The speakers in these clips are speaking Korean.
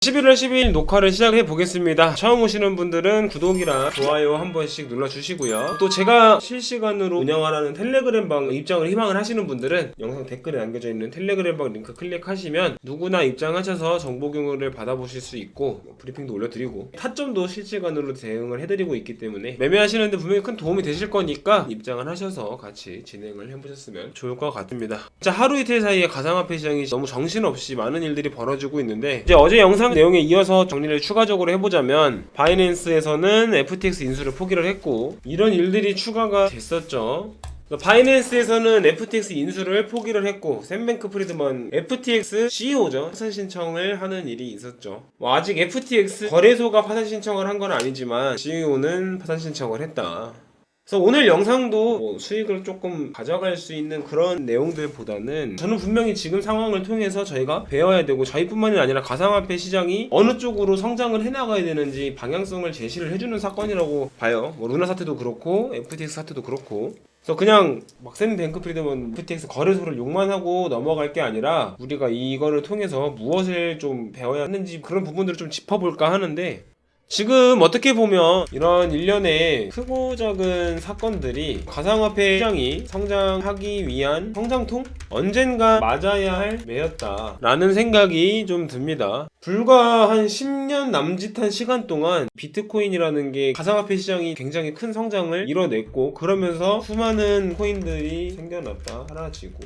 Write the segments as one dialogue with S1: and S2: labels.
S1: 11월 12일 녹화를 시작해 보겠습니다. 처음 오시는 분들은 구독이랑 좋아요 한 번씩 눌러주시고요. 또 제가 실시간으로 운영하라는 텔레그램 방 입장을 희망을 하시는 분들은 영상 댓글에 남겨져 있는 텔레그램 방 링크 클릭하시면 누구나 입장하셔서 정보 공유를 받아보실 수 있고 브리핑도 올려드리고 타점도 실시간으로 대응을 해드리고 있기 때문에 매매하시는데 분명히 큰 도움이 되실 거니까 입장을 하셔서 같이 진행을 해보셨으면 좋을 것 같습니다. 진짜 하루 이틀 사이에 가상화폐 시장이 너무 정신없이 많은 일들이 벌어지고 있는데 이제 어제 영상 내용에 이어서 정리를 추가적으로 해보자면 바이낸스에서는 FTX 인수를 포기를 했고 이런 일들이 추가가 됐었죠. 바이낸스에서는 FTX 인수를 포기를 했고 샘 뱅크프리드먼 FTX CEO죠. 파산 신청을 하는 일이 있었죠. 아직 FTX 거래소가 파산 신청을 한 건 아니지만 CEO는 파산 신청을 했다. 그래서 오늘 영상도 수익을 조금 가져갈 수 있는 그런 내용들보다는 저는 분명히 지금 상황을 통해서 저희가 배워야 되고 저희뿐만이 아니라 가상화폐 시장이 어느 쪽으로 성장을 해나가야 되는지 방향성을 제시를 해주는 사건이라고 봐요. 루나 사태도 그렇고 FTX 사태도 그렇고. 그래서 그냥 샘 뱅크프리드먼 FTX 거래소를 욕만 하고 넘어갈 게 아니라 우리가 이거를 통해서 무엇을 좀 배워야 하는지 그런 부분들을 좀 짚어볼까 하는데, 지금 어떻게 보면 이런 일련의 크고 작은 사건들이 가상화폐 시장이 성장하기 위한 성장통? 언젠가 맞아야 할 매였다 라는 생각이 좀 듭니다. 불과 한 10년 남짓한 시간 동안 비트코인이라는 게 가상화폐 시장이 굉장히 큰 성장을 이뤄냈고 그러면서 수많은 코인들이 생겨났다 사라지고,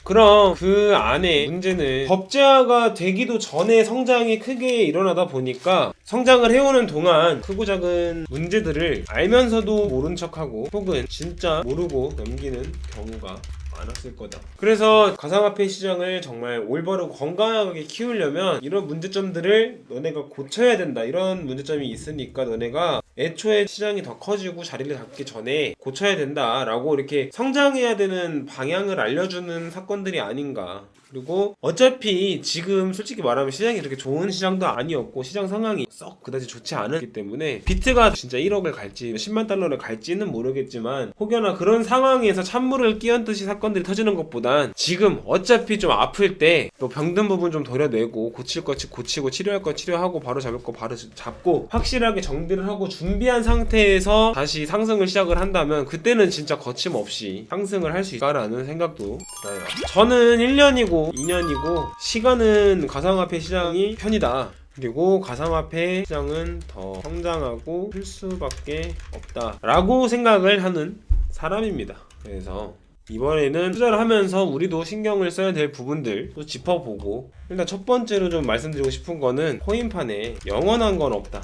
S1: 그럼 그 안에 문제는 법제화가 되기도 전에 성장이 크게 일어나다 보니까 성장을 해오는 동안 크고 작은 문제들을 알면서도 모른 척하고 혹은 진짜 모르고 넘기는 경우가 많았을 거다. 그래서 가상화폐 시장을 정말 올바르고 건강하게 키우려면 이런 문제점들을 너네가 고쳐야 된다. 이런 문제점이 있으니까 너네가 애초에 시장이 더 커지고 자리를 잡기 전에 고쳐야 된다 라고 이렇게 성장해야 되는 방향을 알려주는 사건들이 아닌가. 그리고 어차피 지금 솔직히 말하면 시장이 그렇게 좋은 시장도 아니었고 시장 상황이 썩 그다지 좋지 않았기 때문에 비트가 진짜 1억을 갈지 10만 달러를 갈지는 모르겠지만 혹여나 그런 상황에서 찬물을 끼얹듯이 사건들이 터지는 것보단 지금 어차피 좀 아플 때 또 병든 부분 좀 도려내고 고칠 거 고치고 치료할 거 치료하고 바로 잡을 거 바로 잡고 확실하게 정비를 하고 준비한 상태에서 다시 상승을 시작을 한다면 그때는 진짜 거침없이 상승을 할 수 있다라는 생각도 들어요. 저는 1년이고 2년이고 시간은 가상화폐 시장이 편이다. 그리고 가상화폐 시장은 더 성장하고 클 수밖에 없다 라고 생각을 하는 사람입니다. 그래서 이번에는 투자를 하면서 우리도 신경을 써야 될 부분들 또 짚어보고, 일단 첫 번째로 좀 말씀드리고 싶은 거는 코인판에 영원한 건 없다.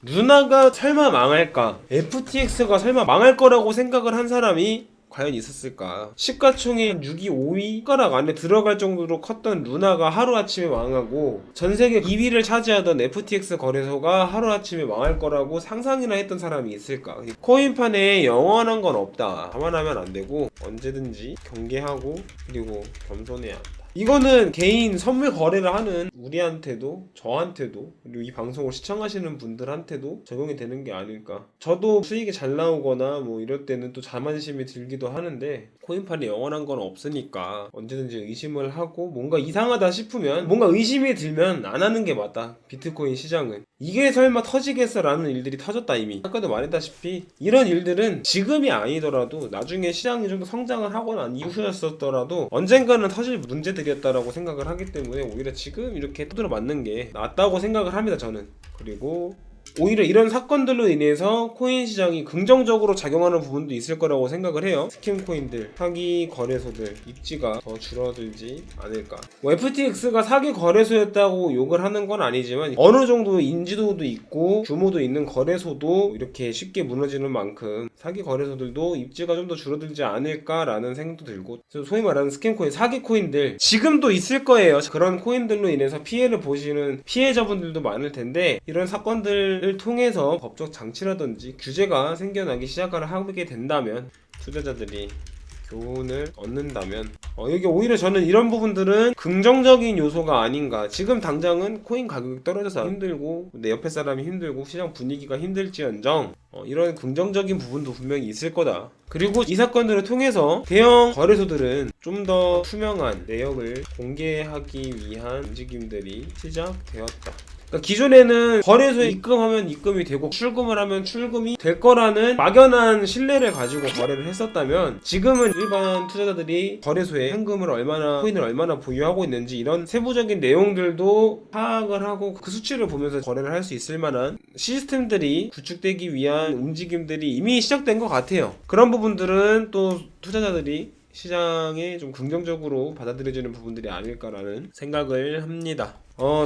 S1: 루나가 설마 망할까? FTX가 설마 망할 거라고 생각을 한 사람이 과연 있었을까? 시가총액 6위, 5위 손가락 안에 들어갈 정도로 컸던 루나가 하루아침에 망하고 전세계 2위를 차지하던 FTX 거래소가 하루아침에 망할 거라고 상상이나 했던 사람이 있을까? 코인판에 영원한 건 없다. 감안하면 안 되고 언제든지 경계하고 그리고 겸손해야 한다. 이거는 개인 선물 거래를 하는 우리한테도 저한테도 그리고 이 방송을 시청하시는 분들한테도 적용이 되는 게 아닐까. 저도 수익이 잘 나오거나 뭐 이럴 때는 또 자만심이 들기도 하는데 코인판에 영원한 건 없으니까 언제든지 의심을 하고 뭔가 이상하다 싶으면 뭔가 의심이 들면 안 하는 게 맞다. 비트코인 시장은 이게 설마 터지겠어 라는 일들이 터졌다. 이미 아까도 말했다시피 이런 일들은 지금이 아니더라도 나중에 시장이 좀 더 성장을 하고 난 이후였었더라도 언젠가는 터질 문제들이었다라고 생각을 하기 때문에 오히려 지금 이렇게 두드려 맞는 게 낫다고 생각을 합니다. 저는. 그리고 오히려 이런 사건들로 인해서 코인 시장이 긍정적으로 작용하는 부분도 있을 거라고 생각을 해요. 스킴 코인들, 사기 거래소들 입지가 더 줄어들지 않을까. FTX가 사기 거래소였다고 욕을 하는 건 아니지만 어느 정도 인지도도 있고 규모도 있는 거래소도 이렇게 쉽게 무너지는 만큼 사기 거래소들도 입지가 좀 더 줄어들지 않을까라는 생각도 들고, 소위 말하는 스캠 코인, 사기 코인들 지금도 있을 거예요. 그런 코인들로 인해서 피해를 보시는 피해자분들도 많을 텐데 이런 사건들을 통해서 법적 장치라든지 규제가 생겨나기 시작을 하게 된다면 투자자들이 교훈을 얻는다면 이게 오히려 저는 이런 부분들은 긍정적인 요소가 아닌가. 지금 당장은 코인 가격이 떨어져서 힘들고 내 옆에 사람이 힘들고 시장 분위기가 힘들지언정 이런 긍정적인 부분도 분명히 있을 거다. 그리고 이 사건들을 통해서 대형 거래소들은 좀 더 투명한 내역을 공개하기 위한 움직임들이 시작되었다. 그러니까 기존에는 거래소에 입금하면 입금이 되고 출금을 하면 출금이 될 거라는 막연한 신뢰를 가지고 거래를 했었다면, 지금은 일반 투자자들이 거래소에 현금을 얼마나, 코인을 얼마나 보유하고 있는지 이런 세부적인 내용들도 파악을 하고 그 수치를 보면서 거래를 할 수 있을 만한 시스템들이 구축되기 위한 움직임들이 이미 시작된 것 같아요. 그런 부분들은 또 투자자들이 시장에 좀 긍정적으로 받아들여지는 부분들이 아닐까라는 생각을 합니다.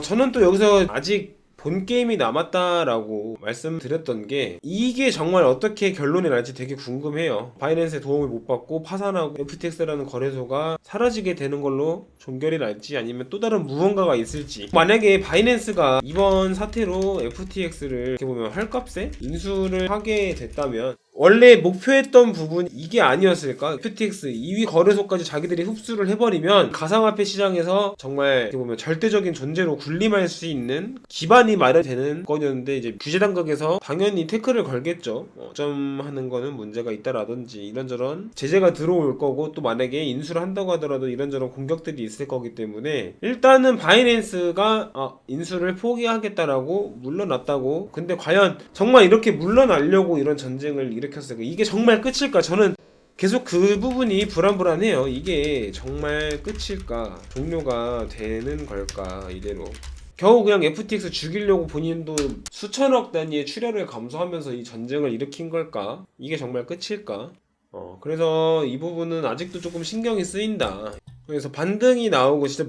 S1: 저는 또 여기서 아직 본 게임이 남았다라고 말씀드렸던 게, 이게 정말 어떻게 결론이 날지 되게 궁금해요. 바이낸스의 도움을 못 받고 파산하고 FTX라는 거래소가 사라지게 되는 걸로 종결이 날지, 아니면 또 다른 무언가가 있을지. 만약에 바이낸스가 이번 사태로 FTX를 이렇게 보면 헐값에 인수를 하게 됐다면, 원래 목표했던 부분 이게 아니었을까? FTX 2위 거래소까지 자기들이 흡수를 해버리면 가상화폐 시장에서 정말 이렇게 보면 절대적인 존재로 군림할 수 있는 기반이 마련되는 건이었는데, 이제 규제 당국에서 당연히 태클을 걸겠죠. 점하는 거는 문제가 있다라든지 이런저런 제재가 들어올 거고, 또 만약에 인수를 한다고 하더라도 이런저런 공격들이 있을 거기 때문에, 일단은 바이낸스가 인수를 포기하겠다라고 물러났다고. 근데 과연 정말 이렇게 물러나려고 이런 전쟁을 일으켰어요. 이게 정말 끝일까? 저는 계속 그 부분이 불안불안해요. 이게 정말 끝일까? 종료가 되는 걸까? 이대로 겨우 그냥 FTX 죽이려고 본인도 수천억 단위의 출혈을 감수하면서 이 전쟁을 일으킨 걸까? 이게 정말 끝일까? 그래서 이 부분은 아직도 조금 신경이 쓰인다. 그래서 반등이 나오고 진짜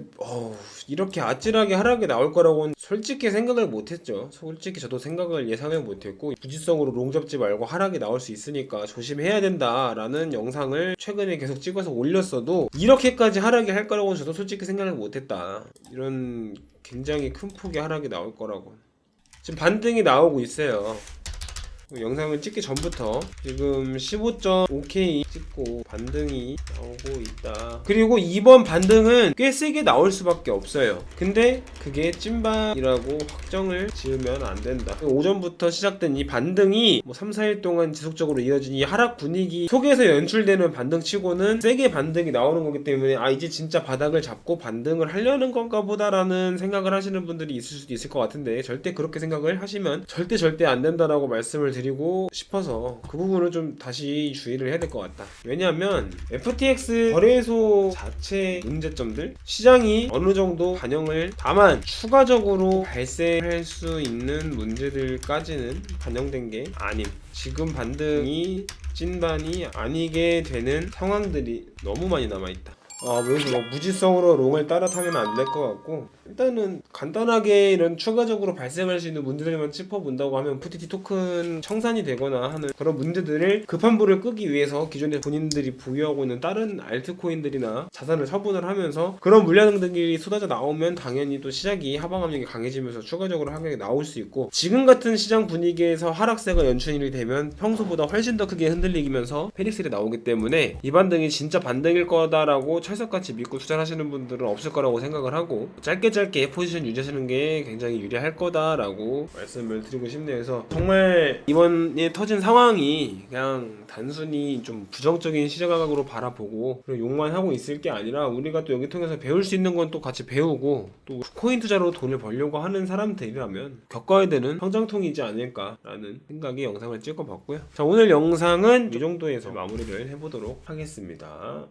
S1: 이렇게 아찔하게 하락이 나올 거라고는 솔직히 생각을 못했죠. 솔직히 저도 생각을 예상을 못했고, 부지성으로 롱 잡지 말고 하락이 나올 수 있으니까 조심해야 된다라는 영상을 최근에 계속 찍어서 올렸어도, 이렇게까지 하락이 할 거라고는 저도 솔직히 생각을 못했다. 이런 굉장히 큰 폭의 하락이 나올 거라고. 지금 반등이 나오고 있어요. 영상을 찍기 전부터 지금 15.5K 찍고 반등이 나오고 있다. 그리고 이번 반등은 꽤 세게 나올 수밖에 없어요. 근데 그게 찐반이라고 확정을 지으면 안 된다. 오전부터 시작된 이 반등이 3, 4일 동안 지속적으로 이어진 이 하락 분위기 속에서 연출되는 반등치고는 세게 반등이 나오는 거기 때문에, 이제 진짜 바닥을 잡고 반등을 하려는 건가 보다라는 생각을 하시는 분들이 있을 수도 있을 것 같은데, 절대 그렇게 생각을 하시면 절대 안 된다라고 말씀을 드리고 싶어서 그 부분을 좀 다시 주의를 해야 될 것 같다. 왜냐하면 FTX 거래소 자체 문제점들, 시장이 어느 정도 반영을, 다만 추가적으로 발생할 수 있는 문제들까지는 반영된 게 아님, 지금 반등이 찐반이 아니게 되는 상황들이 너무 많이 남아있다. 여기서 무지성으로 롱을 따라타면 안 될 것 같고, 일단은 간단하게 이런 추가적으로 발생할 수 있는 문제들만 짚어본다고 하면, FTT 토큰 청산이 되거나 하는 그런 문제들을 급한 불을 끄기 위해서 기존에 본인들이 보유하고 있는 다른 알트코인들이나 자산을 처분을 하면서 그런 물량들이 쏟아져 나오면 당연히 또 시장이 하방 압력이 강해지면서 추가적으로 하락이 나올 수 있고, 지금 같은 시장 분위기에서 하락세가 연출이 되면 평소보다 훨씬 더 크게 흔들리면서 페릭셀이 나오기 때문에, 이 반등이 진짜 반등일 거다라고 철석같이 믿고 투자를 하시는 분들은 없을 거라고 생각을 하고, 짧게 포지션 유지하시는 게 굉장히 유리할 거다라고 말씀을 드리고 싶네요. 그래서 정말 이번에 터진 상황이 그냥 단순히 좀 부정적인 시각으로 바라보고 욕만 하고 있을 게 아니라, 우리가 또 여기 통해서 배울 수 있는 건 또 같이 배우고, 또 코인 투자로 돈을 벌려고 하는 사람들이라면 겪어야 되는 성장통이지 않을까라는 생각에 영상을 찍어봤고요. 자, 오늘 영상은 이 정도에서 마무리를 해보도록 하겠습니다.